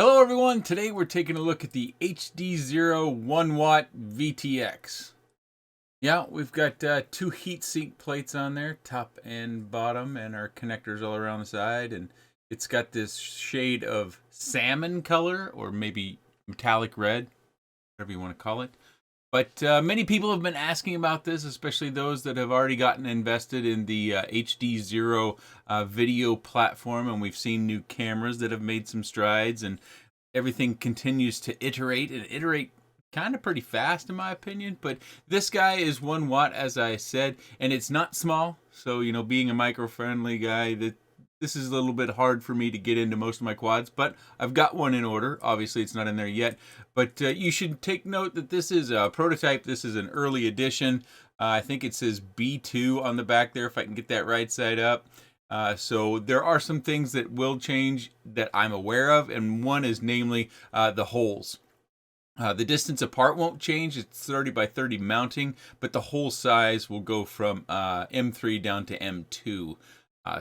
Hello everyone, today we're taking a look at the HDZero 1-watt VTX. Yeah, we've got two heatsink plates on there, top and bottom, and our connectors all around the side, and it's got this shade of salmon color, or maybe metallic red, whatever you want to call it. But many people have been asking about this, especially those that have already gotten invested in the HDZero video platform, and we've seen new cameras that have made some strides, and everything continues to iterate kind of pretty fast in my opinion. But this guy is 1 watt, as I said, and it's not small. So, you know, being a micro-friendly guy, this is a little bit hard for me to get into most of my quads, but I've got one in order. Obviously, it's not in there yet, but you should take note that this is a prototype. This is an early edition. I think it says B2 on the back there, if I can get that right side up. So there are some things that will change that I'm aware of, and one is namely the holes. The distance apart won't change. It's 30 by 30 mounting, but the hole size will go from M3 down to M2.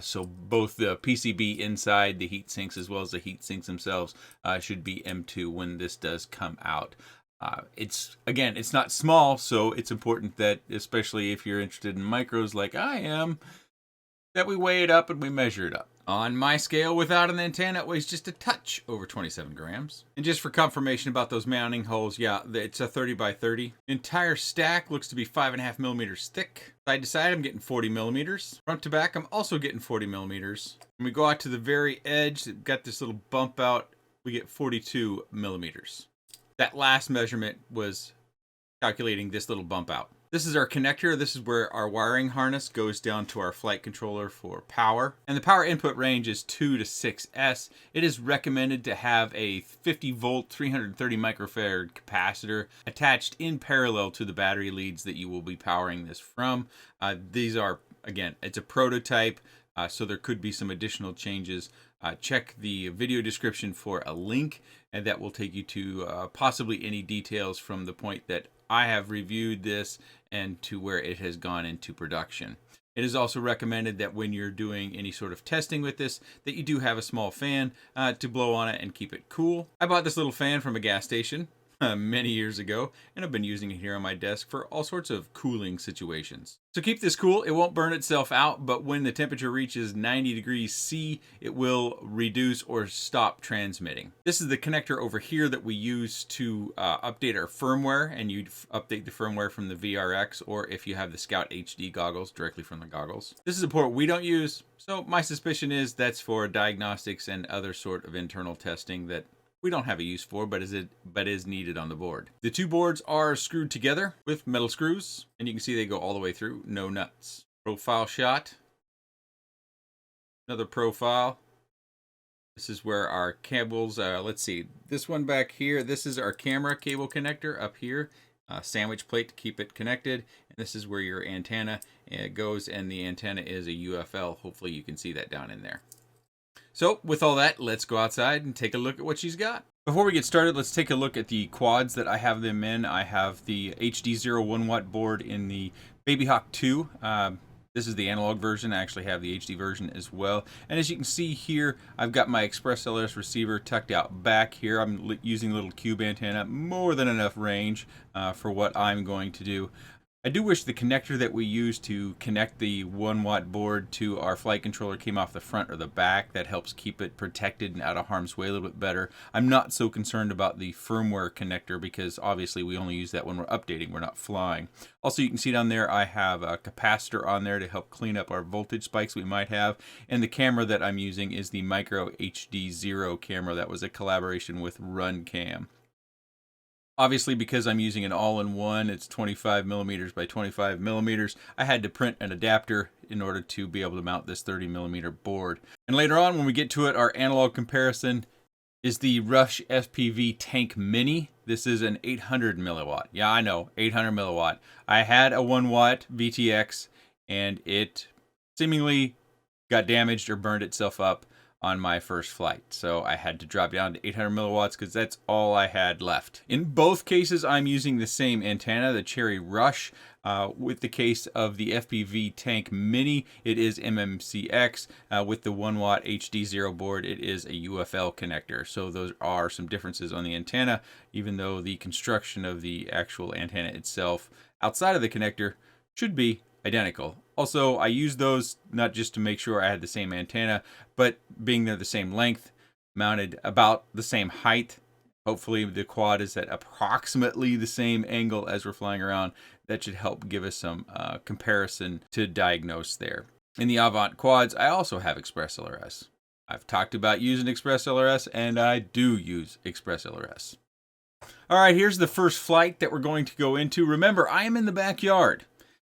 So both the PCB inside the heat sinks as well as the heat sinks themselves should be M2 when this does come out. It's not small, so it's important that, especially if you're interested in micros like I am, that we weigh it up and we measure it up. On my scale, without an antenna, it weighs just a touch over 27 grams. And just for confirmation about those mounting holes, yeah, it's a 30 by 30. The entire stack looks to be 5.5 millimeters thick. Side to side, I'm getting 40 millimeters. Front to back, I'm also getting 40 millimeters. When we go out to the very edge, it's got this little bump out, we get 42 millimeters. That last measurement was calculating this little bump out. This is our connector. This is where our wiring harness goes down to our flight controller for power. And the power input range is 2 to 6S. It is recommended to have a 50 volt, 330 microfarad capacitor attached in parallel to the battery leads that you will be powering this from. These are, again, it's a prototype, so there could be some additional changes. Check the video description for a link, and that will take you to possibly any details from the point that I have reviewed this and to where it has gone into production. It is also recommended that when you're doing any sort of testing with this, that you do have a small fan to blow on it and keep it cool. I bought this little fan from a gas station many years ago, and I've been using it here on my desk for all sorts of cooling situations. So keep this cool. It won't burn itself out, but when the temperature reaches 90 degrees C, it will reduce or stop transmitting. This is the connector over here that we use to update our firmware, and you update the firmware from the VRX, or if you have the Scout HD goggles, directly from the goggles. This is a port we don't use, so my suspicion is that's for diagnostics and other sort of internal testing that we don't have a use for, but is needed on the board. The two boards are screwed together with metal screws, and you can see they go all the way through, no nuts. Profile shot. Another profile. This is where our cables, let's see, this one back here, this is our camera cable connector up here. Sandwich plate to keep it connected. And this is where your antenna goes, and the antenna is a UFL. Hopefully you can see that down in there. So with all that, let's go outside and take a look at what she's got. Before we get started, let's take a look at the quads that I have them in. I have the HDZero 1-watt board in the Babyhawk 2. This is the analog version. I actually have the HD version as well. And as you can see here, I've got my Express LS receiver tucked out back here. I'm using a little cube antenna, more than enough range for what I'm going to do. I do wish the connector that we use to connect the 1-watt board to our flight controller came off the front or the back. That helps keep it protected and out of harm's way a little bit better. I'm not so concerned about the firmware connector because obviously we only use that when we're updating, we're not flying. Also, you can see down there I have a capacitor on there to help clean up our voltage spikes we might have. And the camera that I'm using is the Micro HDZero camera. That was a collaboration with RunCam. Obviously, because I'm using an all-in-one, it's 25 millimeters by 25 millimeters, I had to print an adapter in order to be able to mount this 30 millimeter board. And later on, when we get to it, our analog comparison is the Rush FPV Tank Mini. This is an 800 milliwatt. Yeah, I know, 800 milliwatt. I had a 1-watt VTX, and it seemingly got damaged or burned itself up on my first flight. So I had to drop down to 800 milliwatts because that's all I had left. In both cases, I'm using the same antenna, the Cherry Rush. With the case of the FPV Tank Mini, it is MMCX. With the 1 watt HDZero board, it is a UFL connector. So those are some differences on the antenna, even though the construction of the actual antenna itself outside of the connector should be identical. Also, I used those not just to make sure I had the same antenna, but being they're the same length, mounted about the same height. Hopefully the quad is at approximately the same angle as we're flying around. That should help give us some comparison to diagnose there. In the Avant quads, I also have ExpressLRS. I've talked about using ExpressLRS, and I do use ExpressLRS. All right, here's the first flight that we're going to go into. Remember, I am in the backyard.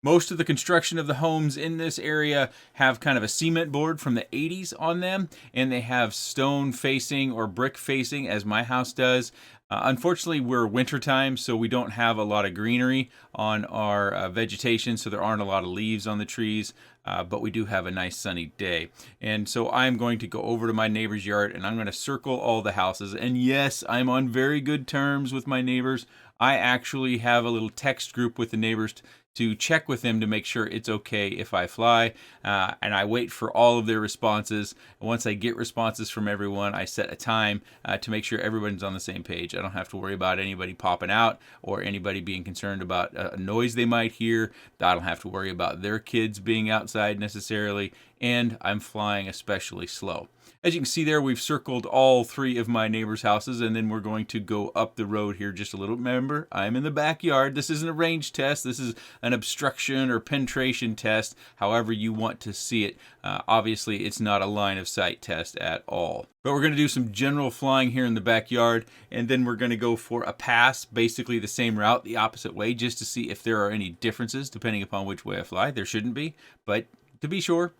Most of the construction of the homes in this area have kind of a cement board from the 80s on them, and they have stone facing or brick facing, as my house does. Unfortunately, we're wintertime, so we don't have a lot of greenery on our vegetation, so there aren't a lot of leaves on the trees, but we do have a nice sunny day. And so I'm going to go over to my neighbor's yard, and I'm going to circle all the houses. And yes, I'm on very good terms with my neighbors. I actually have a little text group with the neighbors to check with them to make sure it's okay if I fly, and I wait for all of their responses. Once I get responses from everyone, I set a time to make sure everyone's on the same page. I don't have to worry about anybody popping out or anybody being concerned about a noise they might hear. I don't have to worry about their kids being outside necessarily, and I'm flying especially slow. As you can see there, we've circled all 3 of my neighbors' houses, and then we're going to go up the road here just a little. Remember, I'm in the backyard. This isn't a range test. This is an obstruction or penetration test, however you want to see it. Obviously, it's not a line of sight test at all. But we're going to do some general flying here in the backyard, and then we're going to go for a pass, basically the same route, the opposite way, just to see if there are any differences depending upon which way I fly. There shouldn't be, but to be sure,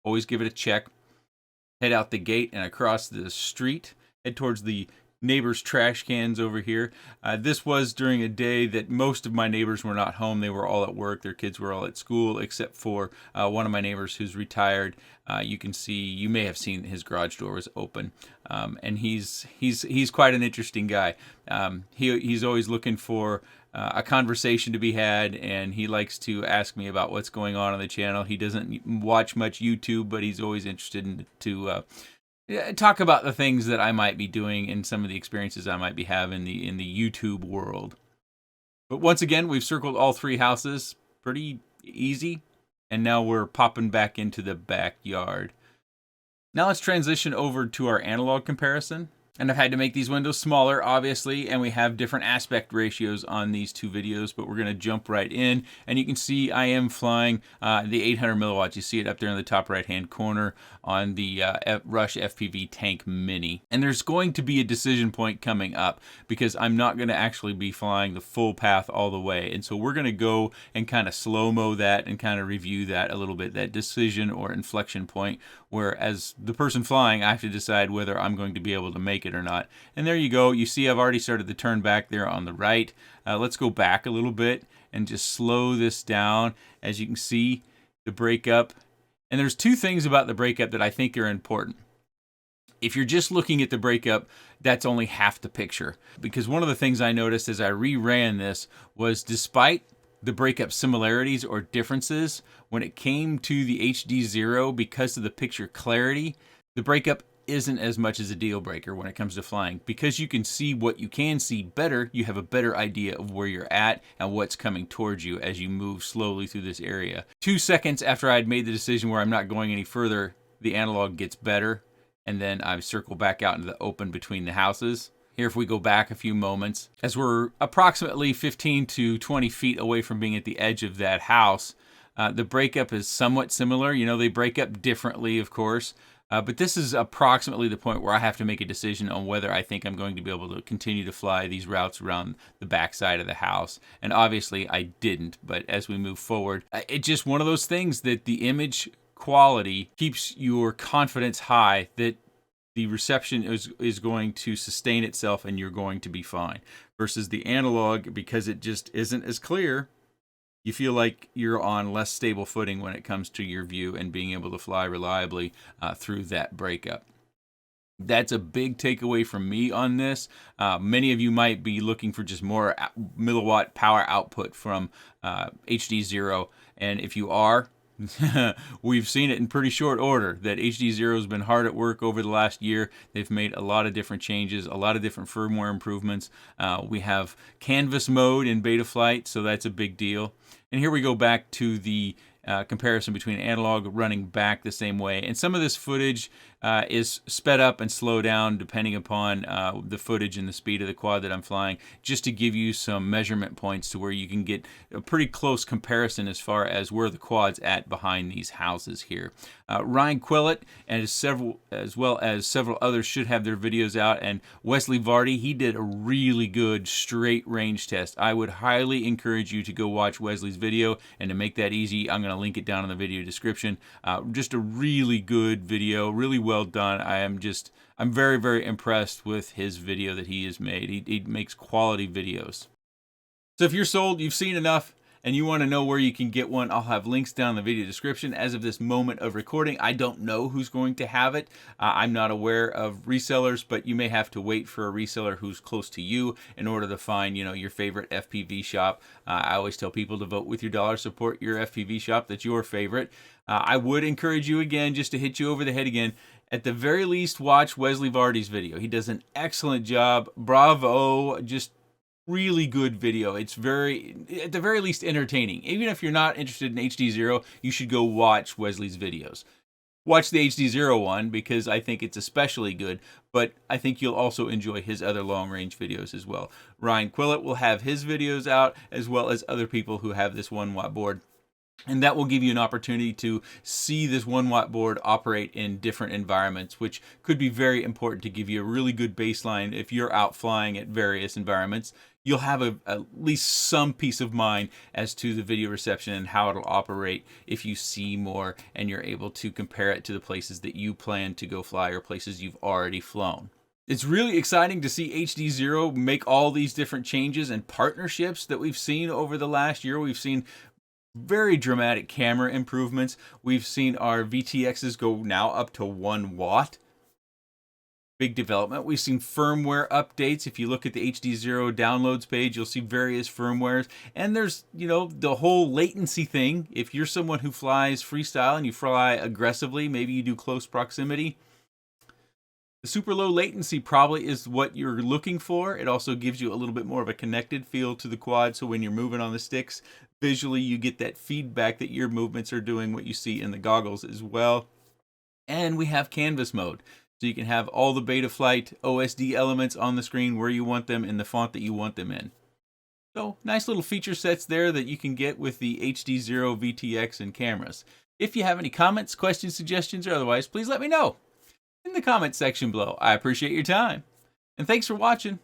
always give it a check. Head out the gate and across the street, head towards the neighbors' trash cans over here. This was during a day that most of my neighbors were not home. They were all at work. Their kids were all at school, except for one of my neighbors who's retired. You can see, you may have seen his garage door was open, and he's quite an interesting guy. He's always looking for a conversation to be had, and he likes to ask me about what's going on the channel. He doesn't watch much YouTube, but he's always interested to talk about the things that I might be doing and some of the experiences I might be having in the YouTube world. But once again, we've circled all 3 houses. Pretty easy. And now we're popping back into the backyard. Now let's transition over to our analog comparison. And I've had to make these windows smaller, obviously, and we have different aspect ratios on these 2 videos, but we're going to jump right in. And you can see I am flying the 800 milliwatts. You see it up there in the top right-hand corner on the Rush FPV Tank Mini. And there's going to be a decision point coming up because I'm not going to actually be flying the full path all the way. And so we're going to go and kind of slow-mo that and kind of review that a little bit, that decision or inflection point, where as the person flying, I have to decide whether I'm going to be able to make it or not. And there you go. You see I've already started the turn back there on the right. Let's go back a little bit and just slow this down. As you can see, the breakup. And there's 2 things about the breakup that I think are important. If you're just looking at the breakup, that's only half the picture. Because one of the things I noticed as I reran this was, despite the breakup similarities or differences, when it came to the HDZero, because of the picture clarity, the breakup isn't as much as a deal breaker when it comes to flying. Because you can see what you can see better, you have a better idea of where you're at and what's coming towards you as you move slowly through this area. 2 seconds after I'd made the decision where I'm not going any further, the analog gets better, and then I circle back out into the open between the houses. Here, if we go back a few moments, as we're approximately 15 to 20 feet away from being at the edge of that house, the breakup is somewhat similar. You know, they break up differently, of course, but this is approximately the point where I have to make a decision on whether I think I'm going to be able to continue to fly these routes around the backside of the house. And obviously I didn't, but as we move forward, it's just one of those things that the image quality keeps your confidence high that the reception is going to sustain itself and you're going to be fine. Versus the analog, because it just isn't as clear, you feel like you're on less stable footing when it comes to your view and being able to fly reliably through that breakup. That's a big takeaway from me on this. Many of you might be looking for just more milliwatt power output from HDZero, and if you are, we've seen it in pretty short order that HDZero has been hard at work over the last year. They've made a lot of different changes, a lot of different firmware improvements. We have canvas mode in beta flight, so that's a big deal. And here we go back to the comparison between analog running back the same way. And some of this footage is sped up and slowed down depending upon the footage and the speed of the quad that I'm flying, just to give you some measurement points to where you can get a pretty close comparison as far as where the quad's at behind these houses here. Ryan Quellet and as well as several others should have their videos out, and Wesley Vardy, he did a really good straight range test. I would highly encourage you to go watch Wesley's video, and to make that easy, I'm going to link it down in the video description. Just a really good video, really well done. I'm very, very impressed with his video that he has made. He makes quality videos. So if you're sold, you've seen enough, and you want to know where you can get one, I'll have links down in the video description. As of this moment of recording, I don't know who's going to have it. I'm not aware of resellers, but you may have to wait for a reseller who's close to you in order to find, your favorite FPV shop. I always tell people to vote with your dollar, support your FPV shop that's your favorite. I would encourage you again, just to hit you over the head again, at the very least, watch Wesley Vardy's video. He does an excellent job. Bravo, just really good video. It's at the very least, entertaining. Even if you're not interested in HDZero, you should go watch Wesley's videos. Watch the HDZero one because I think it's especially good, but I think you'll also enjoy his other long-range videos as well. Ryan Quellet will have his videos out, as well as other people who have this 1-watt board. And that will give you an opportunity to see this 1-watt board operate in different environments, which could be very important to give you a really good baseline if you're out flying at various environments. You'll have at least some peace of mind as to the video reception and how it'll operate if you see more and you're able to compare it to the places that you plan to go fly or places you've already flown. It's really exciting to see HDZero make all these different changes and partnerships that we've seen over the last year. We've seen very dramatic camera improvements. We've seen our VTXs go now up to 1 watt. Big development. We've seen firmware updates. If you look at the HDZero downloads page, you'll see various firmwares. And there's, the whole latency thing. If you're someone who flies freestyle and you fly aggressively, maybe you do close proximity, the super low latency probably is what you're looking for. It also gives you a little bit more of a connected feel to the quad, so when you're moving on the sticks, visually you get that feedback that your movements are doing what you see in the goggles as well. And we have canvas mode, so you can have all the beta flight OSD elements on the screen where you want them in the font that you want them in. So nice little feature sets there that you can get with the HDZero VTX and cameras. If you have any comments, questions, suggestions, or otherwise, please let me know in the comment section below. I appreciate your time, and thanks for watching.